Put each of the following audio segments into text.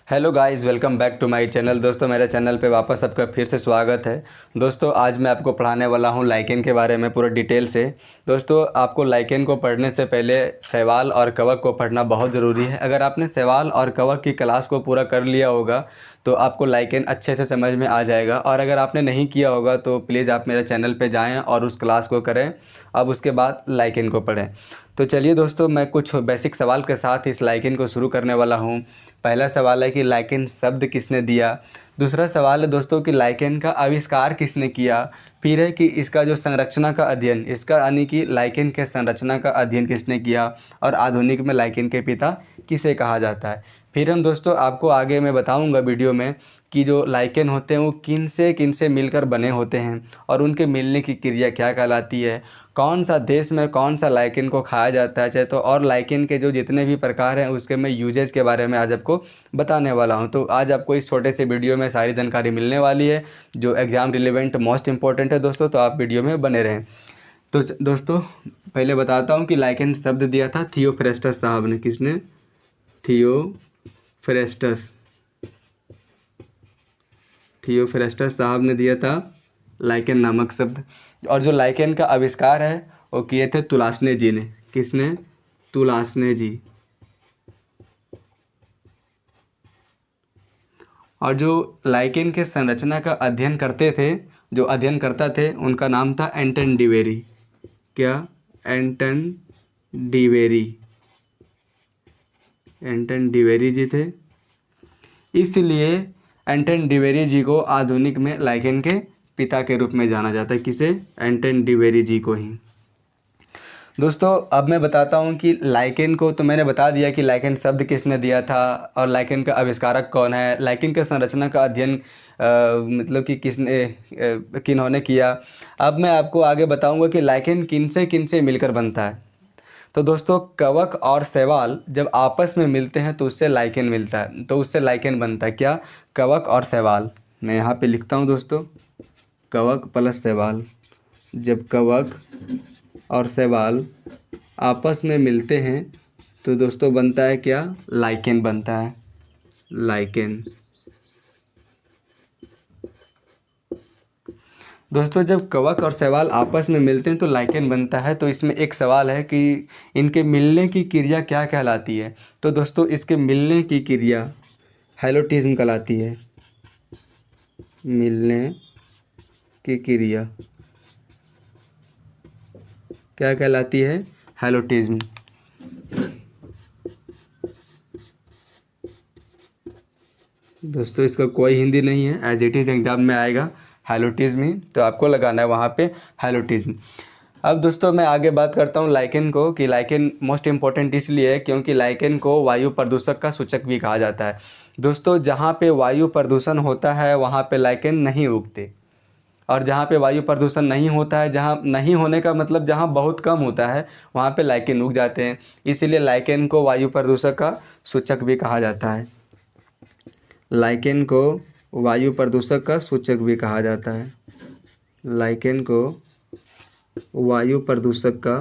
Hello guys, welcome back to my channel. दोस्तों, मेरे channel पे वापस आपका फिर से स्वागत है। दोस्तों, आज मैं आपको पढ़ाने वाला हूँ लाइकेन के बारे में पूरा डिटेल से। दोस्तों, आपको लाइकेन को पढ़ने से पहले सवाल और कवक को पढ़ना बहुत ज़रूरी है। अगर आपने सवाल और कवक की क्लास को पूरा कर लिया होगा तो आपको लाइकेन अच्छे से समझ में आ जाएगा, और अगर आपने नहीं किया होगा तो प्लीज़ आप मेरे चैनल पर जाएँ और उस क्लास को करें। अब उसके बाद लाइकेन को पढ़ें। तो चलिए दोस्तों, मैं कुछ बेसिक सवाल के साथ इस लाइकेन को शुरू करने वाला हूँ। पहला सवाल है कि लाइकेन शब्द किसने दिया। दूसरा सवाल है दोस्तों कि लाइकेन का आविष्कार किसने किया। फिर है कि इसका जो संरचना का अध्ययन, इसका यानी कि लाइकेन के संरचना का अध्ययन किसने किया, और आधुनिक में लाइकेन के पिता किसे कहा जाता है। फिर हम दोस्तों आपको आगे मैं बताऊंगा वीडियो में कि जो लाइकेन होते हैं वो किन से मिलकर बने होते हैं, और उनके मिलने की क्रिया क्या कहलाती है, कौन सा देश में कौन सा लाइकेन को खाया जाता है चाहे तो, और लाइकेन के जो जितने भी प्रकार हैं उसके मैं यूजेस के बारे में आज आपको बताने वाला हूं। तो आज आपको इस छोटे से वीडियो में सारी जानकारी मिलने वाली है जो एग्ज़ाम रिलेवेंट मोस्ट इंपॉर्टेंट है दोस्तों, तो आप वीडियो में बने रहें। तो दोस्तों, पहले बताता हूँ कि लाइकेन शब्द दिया था थियोफ्रेस्टस साहब ने। किसने? थियोफ्रेस्टस थियोफ्रेस्टस साहब ने दिया था लाइकेन नामक शब्द। और जो लाइकेन का आविष्कार है वो किए थे तुलासने जी ने। किसने? तुलासने जी। और जो लाइकेन के संरचना का अध्ययन करते थे, जो अध्ययन करता थे, उनका नाम था एंटन डिवेरी। क्या? एंटन डिवेरी। एंटन डिवेरी जी थे। इसलिए एंटन डिवेरी जी को आधुनिक में लाइकेन के पिता के रूप में जाना जाता है। किसे? एंटन डिवेरी जी को ही। दोस्तों, अब मैं बताता हूँ कि लाइकेन को तो मैंने बता दिया कि लाइकेन शब्द किसने दिया था और लाइकेन का आविष्कारक कौन है। लाइकेन के संरचना का अध्ययन मतलब कि किन्होंने किया। अब मैं आपको आगे बताऊँगा कि लाइकेन किन से मिलकर बनता है। तो दोस्तों, कवक और शैवाल जब आपस में मिलते हैं तो उससे लाइकेन मिलता है, तो उससे लाइकेन बनता है। क्या? कवक और शैवाल। मैं यहाँ पे लिखता हूँ दोस्तों, कवक प्लस शैवाल। जब कवक और शैवाल आपस में मिलते हैं तो दोस्तों बनता है क्या? लाइकेन बनता है। लाइकेन। दोस्तों, जब कवक और शैवाल आपस में मिलते हैं तो लाइकेन बनता है। तो इसमें एक सवाल है कि इनके मिलने की क्रिया क्या कहलाती है। तो दोस्तों, इसके मिलने की क्रिया हैलोटिज्म कहलाती है। मिलने की क्रिया क्या कहलाती है? हैलोटिज्म। दोस्तों, इसका कोई हिंदी नहीं है, एज इट इज़ एग्जाम में आएगा हैलोटिज्म ही, तो आपको लगाना है वहाँ पे हैलोटिज्म। अब दोस्तों, मैं आगे बात करता हूँ लाइकेन को, कि लाइकेन मोस्ट इम्पॉर्टेंट इसलिए है क्योंकि लाइकेन को वायु प्रदूषक का सूचक भी कहा जाता है। दोस्तों, जहाँ पे वायु प्रदूषण होता है वहाँ पे लाइकेन नहीं उगते, और जहाँ पे वायु प्रदूषण नहीं होता है, जहाँ नहीं होने का मतलब जहाँ बहुत कम होता है, वहाँ पे लाइकेन उग जाते हैं। इसीलिए लाइकेन को वायु प्रदूषक का सूचक भी कहा जाता है। लाइकेन को वायु प्रदूषक का सूचक भी कहा जाता है। लाइकेन को वायु प्रदूषक का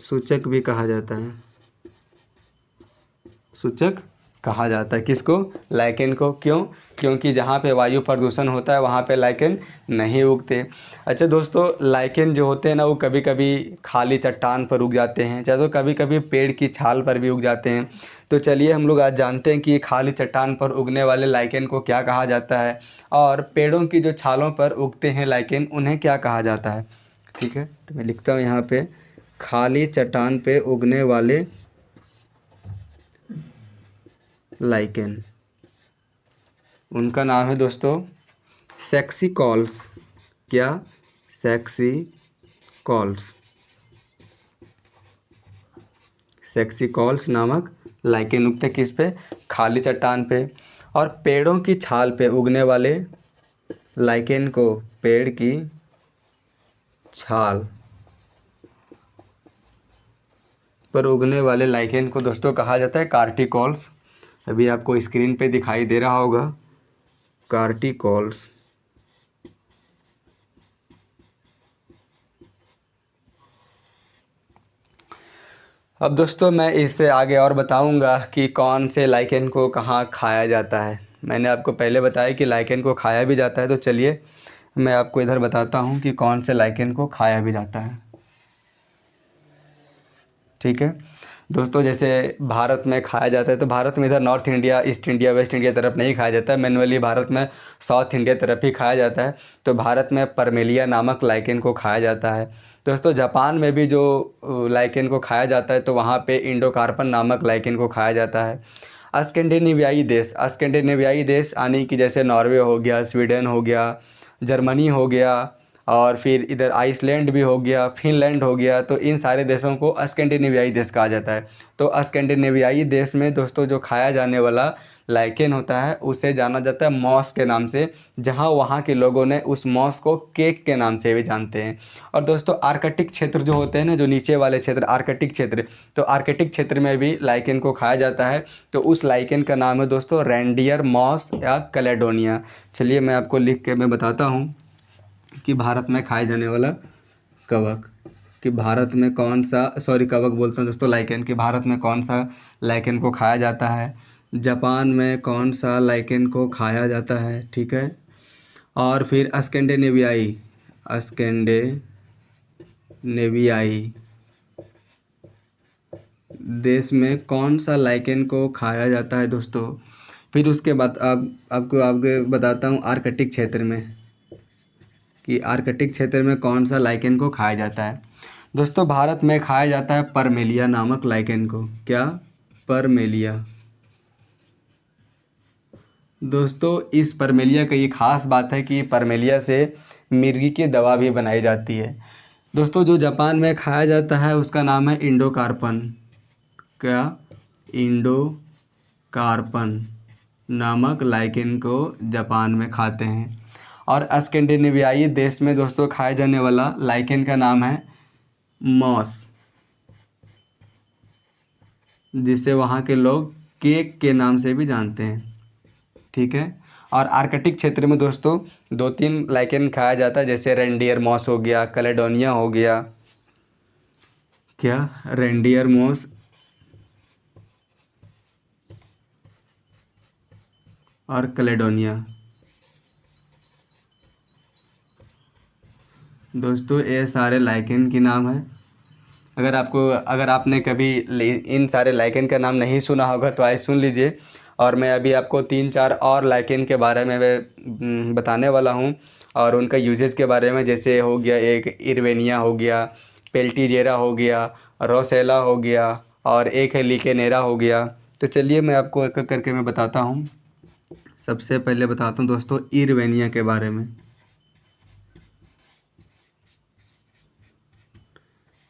सूचक भी कहा जाता है। सूचक कहा जाता है किसको? लाइकेन को। क्यों? क्योंकि जहाँ पे वायु प्रदूषण होता है वहाँ पे लाइकेन नहीं उगते। अच्छा दोस्तों, लाइकेन जो होते हैं ना, वो कभी कभी खाली चट्टान पर उग जाते हैं, चाहे तो कभी कभी पेड़ की छाल पर भी उग जाते हैं। तो चलिए हम लोग आज जानते हैं कि खाली चट्टान पर उगने वाले लाइकेन को क्या कहा जाता है, और पेड़ों की जो छालों पर उगते हैं लाइकेन उन्हें क्या कहा जाता है। ठीक है, तो मैं लिखता हूँ यहाँ पे, खाली चट्टान पे उगने वाले लाइकेन, उनका नाम है दोस्तों सेक्सी कॉल्स। क्या? Sexy calls. सेक्सी कॉल्स नामक लाइकेन उगते किस पे? खाली चट्टान पे। और पेड़ों की छाल पे उगने वाले लाइकेन को, पेड़ की छाल पर उगने वाले लाइकेन को दोस्तों कहा जाता है कार्टिकॉल्स। अभी आपको स्क्रीन पे दिखाई दे रहा होगा, कार्टिकॉल्स। अब दोस्तों मैं इससे आगे और बताऊंगा कि कौन से लाइकेन को कहाँ खाया जाता है। मैंने आपको पहले बताया कि लाइकेन को खाया भी जाता है, तो चलिए मैं आपको इधर बताता हूँ कि कौन से लाइकेन को खाया भी जाता है। ठीक है दोस्तों, जैसे भारत में खाया जाता है तो भारत में इधर north India, east India, waste India तरफ नहीं खाया जाता है। मैनुअली भारत में साउथ इंडिया तरफ ही खाया जाता है। तो भारत में परमेलिया नामक लाइकेन को खाया जाता है। दोस्तों जापान में भी जो लाइकेन को खाया जाता है तो वहाँ पे इंडोकार्पन नामक लाइकेन को खाया जाता है। स्कैंडिनेवियाई देश यानी कि जैसे नॉर्वे हो गया, स्वीडन हो गया, जर्मनी हो गया, और फिर इधर आइसलैंड भी हो गया, फिनलैंड हो गया, तो इन सारे देशों को स्कैंडिनेवियाई देश कहा जाता है। तो स्कैंडिनेवियाई देश में दोस्तों जो खाया जाने वाला लाइकेन होता है उसे जाना जाता है मॉस के नाम से, जहां वहां के लोगों ने उस मॉस को केक के नाम से भी जानते हैं। और दोस्तों आर्कटिक क्षेत्र जो होते हैं ना, जो नीचे वाले क्षेत्र आर्कटिक क्षेत्र, तो आर्कटिक क्षेत्र में भी लाइकेन को खाया जाता है। तो उस लाइकेन का नाम है दोस्तों रेंडियर मॉस या कैलेडोनिया। चलिए मैं आपको लिख के मैं बताता हूँ कि भारत में खाए जाने वाला कवक, कि भारत में कौन सा, सॉरी कवक बोलते हैं दोस्तों, लाइकेन, कि भारत में कौन सा लाइकेन को खाया जाता है, जापान में कौन सा लाइकेन को खाया जाता है, ठीक है। और फिर स्कैंडिनेवियाई देश में कौन सा लाइकेन को खाया जाता है दोस्तों। फिर उसके बाद अब आपको आगे बताता हूँ आर्कटिक क्षेत्र में, कि आर्कटिक क्षेत्र में कौन सा लाइकेन को खाया जाता है। दोस्तों भारत में खाया जाता है परमेलिया नामक लाइकेन को। क्या? परमेलिया। दोस्तों इस परमेलिया का ये खास बात है कि परमेलिया से मिर्गी की दवा भी बनाई जाती है। दोस्तों जो जापान में खाया जाता है उसका नाम है इंडोकार्पन। क्या? इंडोकार्पन नामक लाइकेन को जापान में खाते हैं। और स्कैंडिनेवियाई देश में दोस्तों खाए जाने वाला लाइकेन का नाम है मॉस, जिसे वहाँ के लोग केक के नाम से भी जानते हैं, ठीक है। और आर्कटिक क्षेत्र में दोस्तों 2-3 लाइकेन खाया जाता है, जैसे रेंडियर मॉस हो गया, कैलेडोनिया हो गया। क्या? रेंडियर मॉस और कैलेडोनिया। दोस्तों ये सारे लाइकेन के नाम है। अगर आपने कभी इन सारे लाइकेन का नाम नहीं सुना होगा तो आइए सुन लीजिए। और मैं अभी आपको 3-4 और लाइकेन के बारे में बताने वाला हूँ, और उनका यूजेस के बारे में। जैसे हो गया एक इरवेनिया हो गया, पेल्टीजेरा हो गया, रोसेला हो गया, और एक है लिकेनेरा हो गया। तो चलिए मैं आपको एक एक करके मैं बताता हूँ। सबसे पहले बताता हूँ दोस्तों इरवेनिया के बारे में।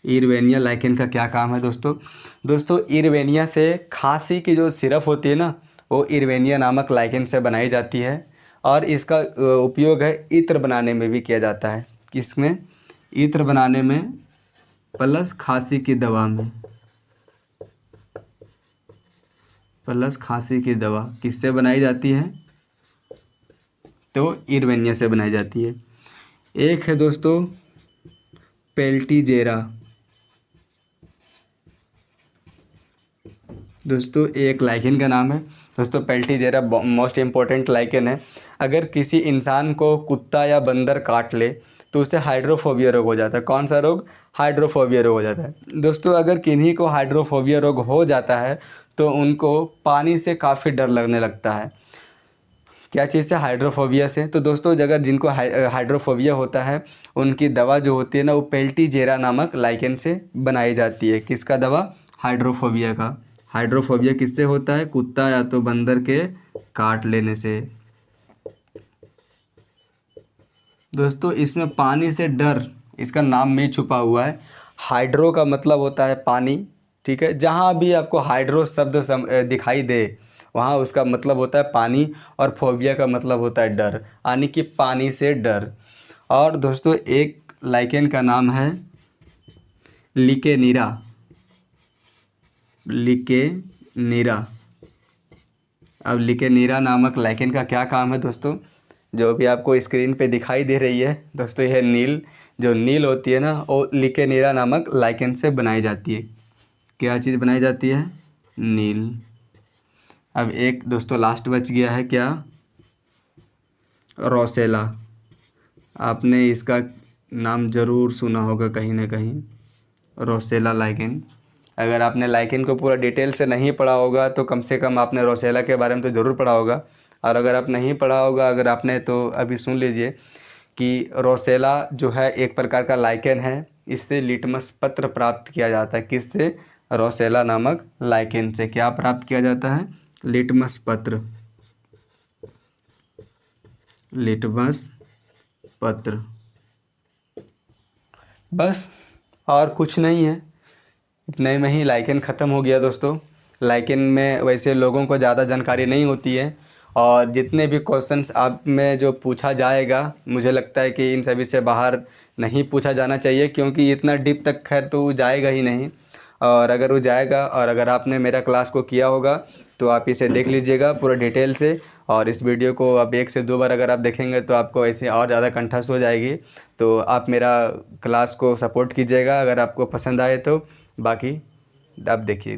इरवेनिया लाइकेन का क्या काम है दोस्तों इरवेनिया से खांसी की जो सिरप होती है ना, वो इरवेनिया नामक लाइकेन से बनाई जाती है। और इसका उपयोग है इत्र बनाने में भी किया जाता है। किसमें? इत्र बनाने में, प्लस खांसी की दवा में। प्लस खांसी की दवा किससे बनाई जाती है? तो इरवेनिया से बनाई जाती है। एक है दोस्तों पेल्टीजेरा। दोस्तों एक लाइकेन का नाम है। दोस्तों पेल्टीजेरा मोस्ट इम्पोर्टेंट लाइकेन है। अगर किसी इंसान को कुत्ता या बंदर काट ले तो उसे हाइड्रोफोबिया रोग हो जाता है। कौन सा रोग? हाइड्रोफोबिया रोग हो जाता है। दोस्तों अगर किन्हीं को हाइड्रोफोबिया रोग हो जाता है तो उनको पानी से काफ़ी डर लगने लगता है। क्या चीज़ से? हाइड्रोफोबिया से। तो दोस्तों अगर जिनको हाइड्रोफोबिया होता है उनकी दवा जो होती है ना, वो पेल्टीजेरा नामक लाइकेन से बनाई जाती है। किसका दवा? हाइड्रोफोबिया का। हाइड्रोफोबिया किससे होता है? कुत्ता या तो बंदर के काट लेने से। दोस्तों इसमें पानी से डर, इसका नाम में ही छुपा हुआ है। हाइड्रो का मतलब होता है पानी, ठीक है। जहाँ भी आपको हाइड्रो शब्द दिखाई दे वहाँ उसका मतलब होता है पानी, और फोबिया का मतलब होता है डर, यानी कि पानी से डर। और दोस्तों एक लाइकेन का नाम है लिकेनीरा। लिकेनीरा। अब लिकेनीरा नामक लाइकेन का क्या काम है दोस्तों? जो भी आपको स्क्रीन पे दिखाई दे रही है दोस्तों, यह नील, जो नील होती है ना, वो लिकेनीरा नामक लाइकेन से बनाई जाती है। क्या चीज़ बनाई जाती है? नील। अब एक दोस्तों लास्ट बच गया है, क्या? रोसेला। आपने इसका नाम ज़रूर सुना होगा कहीं ना कहीं, रोसेला लाइकेन। अगर आपने लाइकेन को पूरा डिटेल से नहीं पढ़ा होगा तो कम से कम आपने रोसेला के बारे में तो ज़रूर पढ़ा होगा। और अगर आप नहीं पढ़ा होगा, अगर आपने, तो अभी सुन लीजिए कि रोसेला जो है एक प्रकार का लाइकेन है। इससे लिटमस पत्र प्राप्त किया जाता है। किससे? रोसेला नामक लाइकेन से क्या प्राप्त किया जाता है? लिटमस पत्र। लिटमस पत्र। बस, और कुछ नहीं है। इतने में ही लाइकेन ख़त्म हो गया दोस्तों। लाइकेन में वैसे लोगों को ज़्यादा जानकारी नहीं होती है, और जितने भी क्वेश्चंस आप में जो पूछा जाएगा, मुझे लगता है कि इन सभी से बाहर नहीं पूछा जाना चाहिए, क्योंकि इतना डीप तक खैर तो वो जाएगा ही नहीं। और अगर वो जाएगा, और अगर आपने मेरा क्लास को किया होगा, तो आप इसे देख लीजिएगा पूरा डिटेल से। और इस वीडियो को आप 1 से 2 बार अगर आप देखेंगे तो आपको ऐसे और ज़्यादा कंठस्थ हो जाएगी। तो आप मेरा क्लास को सपोर्ट कीजिएगा अगर आपको पसंद आए तो। बाकी आप देखिए।